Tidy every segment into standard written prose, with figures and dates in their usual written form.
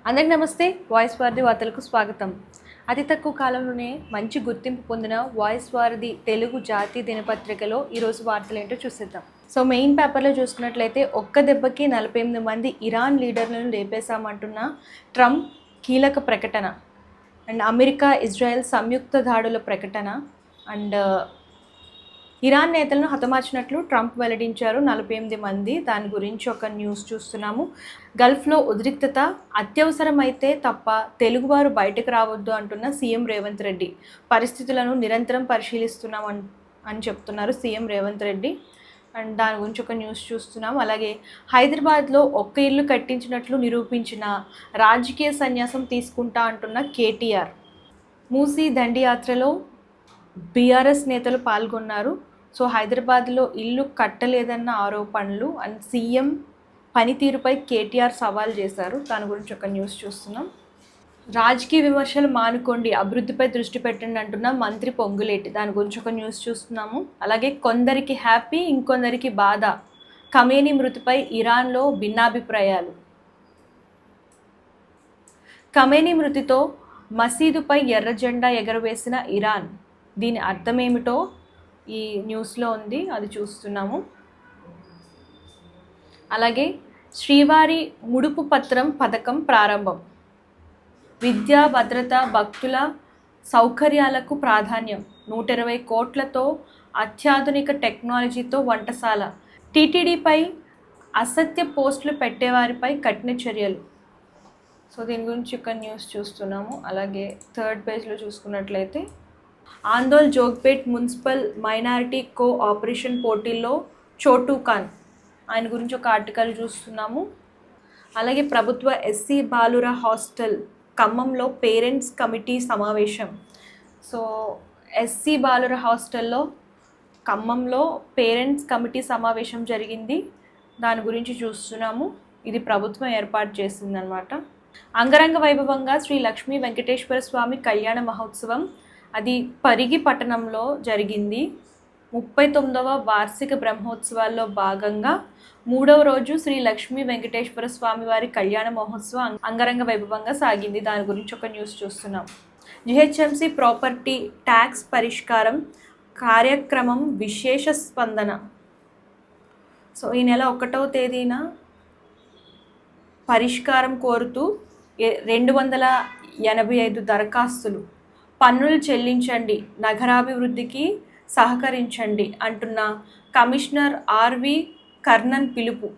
అందరికీ నమస్తే. వాయిస్ వారధి వార్తలకు స్వాగతం. అతి తక్కువ కాలంలోనే మంచి గుర్తింపు పొందిన వాయిస్ వారధి తెలుగు జాతీయ దినపత్రికలో ఈరోజు వార్తలు ఏంటో చూసేద్దాం. సో మెయిన్ పేపర్లో చూసుకున్నట్లయితే ఒక్క దెబ్బకి 48 మంది ఇరాన్ లీడర్లను లేపేశామంటున్న ట్రంప్ కీలక ప్రకటన, అండ్ అమెరికా ఇజ్రాయెల్ సంయుక్త దాడుల ప్రకటన, అండ్ ఇరాన్ నేతలను హతమార్చినట్లు ట్రంప్ వెల్లడించారు. 48 మంది. దాని గురించి ఒక న్యూస్ చూస్తున్నాము. గల్ఫ్లో ఉద్రిక్తత, అత్యవసరమైతే తప్ప తెలుగువారు బయటకు రావద్దు అంటున్న సీఎం రేవంత్ రెడ్డి. పరిస్థితులను నిరంతరం పరిశీలిస్తున్నాం అని చెప్తున్నారు సీఎం రేవంత్ రెడ్డి. అండ్ దాని గురించి ఒక న్యూస్ చూస్తున్నాం. అలాగే హైదరాబాద్లో ఒక్క ఇల్లు కట్టించినట్లు నిరూపించిన రాజకీయ సన్యాసం తీసుకుంటా అంటున్న కేటీఆర్. మూసీ దండియాత్రలో బీఆర్ఎస్ నేతలు పాల్గొన్నారు. సో హైదరాబాద్లో ఇల్లు కట్టలేదన్న ఆరోపణలు అండ్ సీఎం పనితీరుపై కేటీఆర్ సవాల్ చేశారు. దాని గురించి ఒక న్యూస్ చూస్తున్నాం. రాజకీయ విమర్శలు మానుకోండి, అభివృద్ధిపై దృష్టి పెట్టండి అంటున్న మంత్రి పొంగులేటి. దాని గురించి ఒక న్యూస్ చూస్తున్నాము. అలాగే కొందరికి హ్యాపీ, ఇంకొందరికి బాధ. ఖమేనీ మృతిపై ఇరాన్లో భిన్నాభిప్రాయాలు. ఖమేనీ మృతితో మసీదుపై ఎర్ర జెండా ఎగరవేసిన ఇరాన్. దీని అర్థమేమిటో ఈ న్యూస్లో ఉంది, అది చూస్తున్నాము. అలాగే శ్రీవారి ముడుపు పత్రం పథకం ప్రారంభం. విద్యా భద్రత, భక్తుల సౌకర్యాలకు ప్రాధాన్యం. 120 కోట్లతో అత్యాధునిక టెక్నాలజీతో వంటశాల. టీటీడీపై అసత్య పోస్టులు పెట్టేవారిపై కఠిన చర్యలు. సో దీని గురించి ఒక న్యూస్ చూస్తున్నాము. అలాగే థర్డ్ పేజ్లో చూసుకున్నట్లయితే ఆందోళ్ జోగ్పేట్ మున్సిపల్ మైనారిటీ కోఆపరేషన్ పోటీల్లో చోటు ఖాన్, ఆయన గురించి ఒక ఆర్టికల్ చూస్తున్నాము. అలాగే ప్రభుత్వ ఎస్సీ బాలుర హాస్టల్ ఖమ్మంలో పేరెంట్స్ కమిటీ సమావేశం. సో ఎస్సీ బాలుర హాస్టల్లో ఖమ్మంలో పేరెంట్స్ కమిటీ సమావేశం జరిగింది. దాని గురించి చూస్తున్నాము. ఇది ప్రభుత్వం ఏర్పాటు చేసిందనమాట. అంగరంగ వైభవంగా శ్రీ లక్ష్మీ వెంకటేశ్వర స్వామి కళ్యాణ మహోత్సవం, అది పరిగి పట్టణంలో జరిగింది. 39వ వార్షిక బ్రహ్మోత్సవాల్లో భాగంగా 3వ రోజు శ్రీ లక్ష్మీ వెంకటేశ్వర స్వామి వారి కళ్యాణ మహోత్సవం అంగరంగ వైభవంగా సాగింది. దాని గురించి ఒక న్యూస్ చూస్తున్నాం. జిహెచ్ఎంసీ ప్రాపర్టీ ట్యాక్స్ పరిష్కారం కార్యక్రమం విశేష స్పందన. సో ఈ నెల 1వ తేదీన పరిష్కారం కోరుతూ 285 దరఖాస్తులు. పన్నులు చెల్లించండి, నగరాభివృద్ధికి సహకరించండి అంటున్న కమిషనర్ ఆర్వి కర్ణన్ పిలుపు.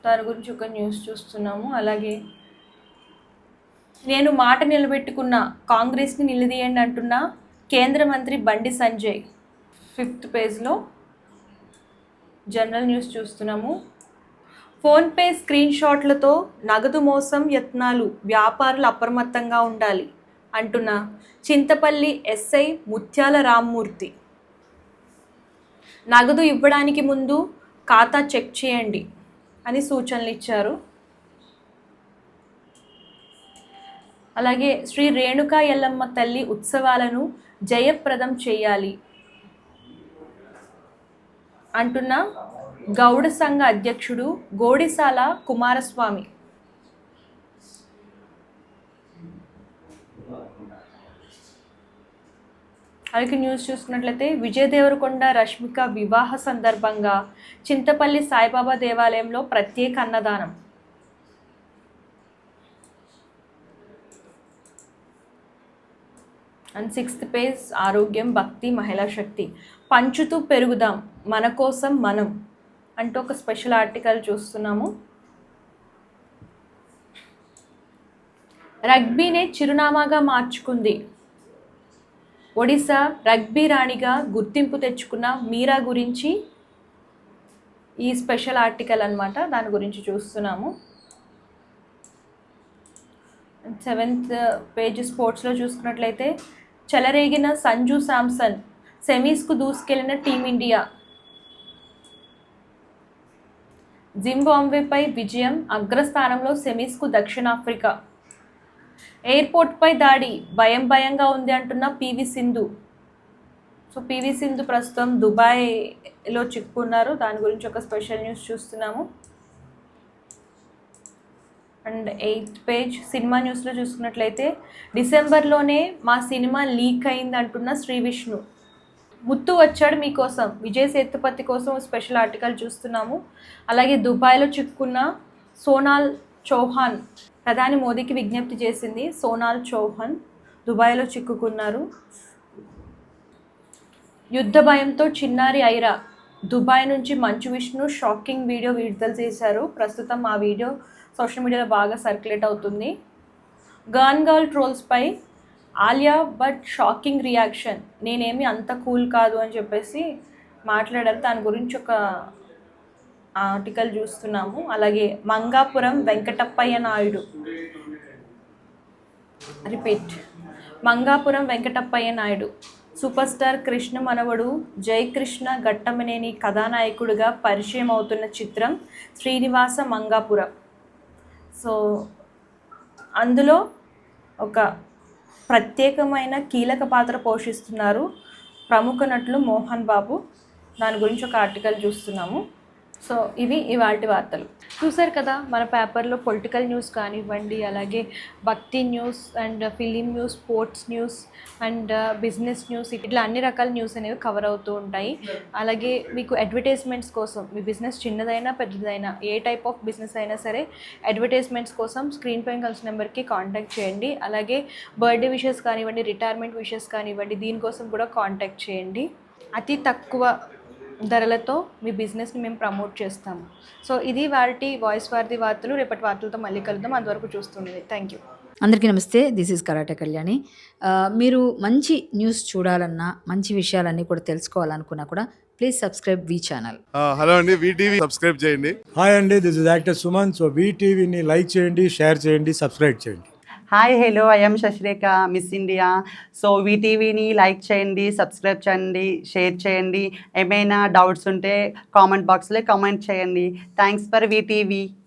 దాని గురించి ఒక న్యూస్ చూస్తున్నాము. అలాగే నేను మాట నిలబెట్టుకున్న, కాంగ్రెస్ని నిలదీయండి అంటున్న కేంద్ర మంత్రి బండి సంజయ్. 5th పేజ్లో జనరల్ న్యూస్ చూస్తున్నాము. ఫోన్పే స్క్రీన్ షాట్లతో నగదు మోసం యత్నాలు, వ్యాపారులు అప్రమత్తంగా ఉండాలి అంటున్న చింతపల్లి ఎస్ఐ ముత్యాల రామ్మూర్తి. నగదు ఇవ్వడానికి ముందు ఖాతా చెక్ చేయండి అని సూచనలు ఇచ్చారు. అలాగే శ్రీ రేణుకా ఎల్లమ్మ తల్లి ఉత్సవాలను జయప్రదం చేయాలి అంటున్న గౌడ సంఘ అధ్యక్షుడు గోడిసాల కుమారస్వామి. అలాగే న్యూస్ చూసుకున్నట్లయితే విజయ్ దేవరకొండ రష్మిక వివాహ సందర్భంగా చింతపల్లి సాయిబాబా దేవాలయంలో ప్రత్యేక అన్నదానం. అండ్ 6th పేజ్ ఆరోగ్యం, భక్తి, మహిళా శక్తి. పంచుతూ పెరుగుదాం, మన కోసం మనం అంటూ ఒక స్పెషల్ ఆర్టికల్ చూస్తున్నాము. రగ్బీనే చిరునామాగా మార్చుకుంది. ఒడిశా రగ్బీ రాణిగా గుర్తింపు తెచ్చుకున్న మీరా గురించి ఈ స్పెషల్ ఆర్టికల్ అన్నమాట. దాని గురించి చూస్తున్నాము. 7th పేజ్ స్పోర్ట్స్లో చూసుకున్నట్లయితే చెలరేగిన సంజు శాంసన్, సెమీస్కు దూసుకెళ్లిన టీమిండియా. జింబాబ్వేపై విజయం, అగ్రస్థానంలో సెమీస్కు దక్షిణాఫ్రికా. ఎయిర్పోర్ట్పై దాడి, భయంగా ఉంది అంటున్న PV Sindhu. So PV Sindhu ప్రస్తుతం దుబాయ్లో చిక్కుకున్నారు. దాని గురించి ఒక స్పెషల్ న్యూస్ చూస్తున్నాము. అండ్ 8th పేజ్ సినిమా న్యూస్లో చూసుకున్నట్లయితే డిసెంబర్లోనే మా సినిమా లీక్ అయింది అంటున్న శ్రీ విష్ణు. ముత్తు వచ్చాడు మీకోసం, విజయ్ సేతుపతి కోసం స్పెషల్ ఆర్టికల్ చూస్తున్నాము. అలాగే దుబాయ్లో చిక్కుకున్న సోనాల్ చౌహాన్ ప్రధాని మోదీకి విజ్ఞప్తి చేసింది. సోనాల్ చౌహాన్ దుబాయ్లో చిక్కుకున్నారు. యుద్ధ భయంతో చిన్నారి ఐరా దుబాయ్ నుంచి మంచు విష్ణు షాకింగ్ వీడియో విడుదల చేశారు. ప్రస్తుతం ఆ వీడియో సోషల్ మీడియాలో బాగా సర్క్యులేట్ అవుతుంది. గన్ గర్ల్ ట్రోల్స్పై ఆలియా భట్ షాకింగ్ రియాక్షన్. నేనేమి అంత కూల్ కాదు అని చెప్పేసి మాట్లాడారు. దాని గురించి ఒక ఆర్టికల్ చూస్తున్నాము. అలాగే మంగాపురం వెంకటప్పయ్య నాయుడు మంగాపురం వెంకటప్పయ్య నాయుడు సూపర్ స్టార్ కృష్ణ మనవడు జయకృష్ణ ఘట్టమనేని కథానాయకుడిగా పరిచయం అవుతున్న చిత్రం శ్రీనివాస మంగాపురం. సో అందులో ఒక ప్రత్యేకమైన కీలక పాత్ర పోషిస్తున్నారు ప్రముఖ నటులు మోహన్ బాబు. దాని గురించి ఒక ఆర్టికల్ చూస్తున్నాము. సో ఇవి ఇవాల్టి వార్తలు. చూసారు కదా, మన పేపర్లో పొలిటికల్ న్యూస్ కానివ్వండి, అలాగే భక్తి news and film news, sports news and business news, ఇట్లా అన్ని రకాల న్యూస్ అనేవి కవర్ అవుతూ ఉంటాయి. అలాగే మీకు అడ్వర్టైజ్మెంట్స్ కోసం, మీ బిజినెస్ చిన్నదైనా పెద్దదైనా, ఏ టైప్ ఆఫ్ బిజినెస్ అయినా సరే అడ్వర్టైజ్మెంట్స్ కోసం స్క్రీన్ పైన కలిసిన నెంబర్కి కాంటాక్ట్ చేయండి. అలాగే బర్త్డే విషెస్ కానివ్వండి, రిటైర్మెంట్ విషెస్ కానివ్వండి, దీనికోసం కూడా కాంటాక్ట్ చేయండి. అతి తక్కువ ధరలతో మీ బిజినెస్ని మేము ప్రమోట్ చేస్తాము. సో ఇది వాటి వాయిస్ వార్ది వార్తలు. రేపటి వార్తలతో మళ్ళీ కలుద్దాం. అంతవరకు చూస్తుంది. Thank you. అందరికీ నమస్తే. This is karate Kalyani. మీరు మంచి న్యూస్ చూడాలన్నా, మంచి విషయాలన్నీ కూడా తెలుసుకోవాలనుకున్నా కూడా please subscribe V channel. Hello అండి, వీటీవీ సబ్స్క్రైబ్ చేయండి. హాయ్ అండి, this is actor Suman. So వీటీవీని లైక్ చేయండి, షేర్ చేయండి, సబ్స్క్రైబ్ చేయండి. Hi hello, I'm Shashirekha, Miss India. So వీటీవీని లైక్ చేయండి, సబ్స్క్రైబ్ చేయండి, షేర్ చేయండి. ఏమైనా డౌట్స్ ఉంటే కామెంట్ బాక్స్లో కామెంట్ చేయండి. Thanks for VTV.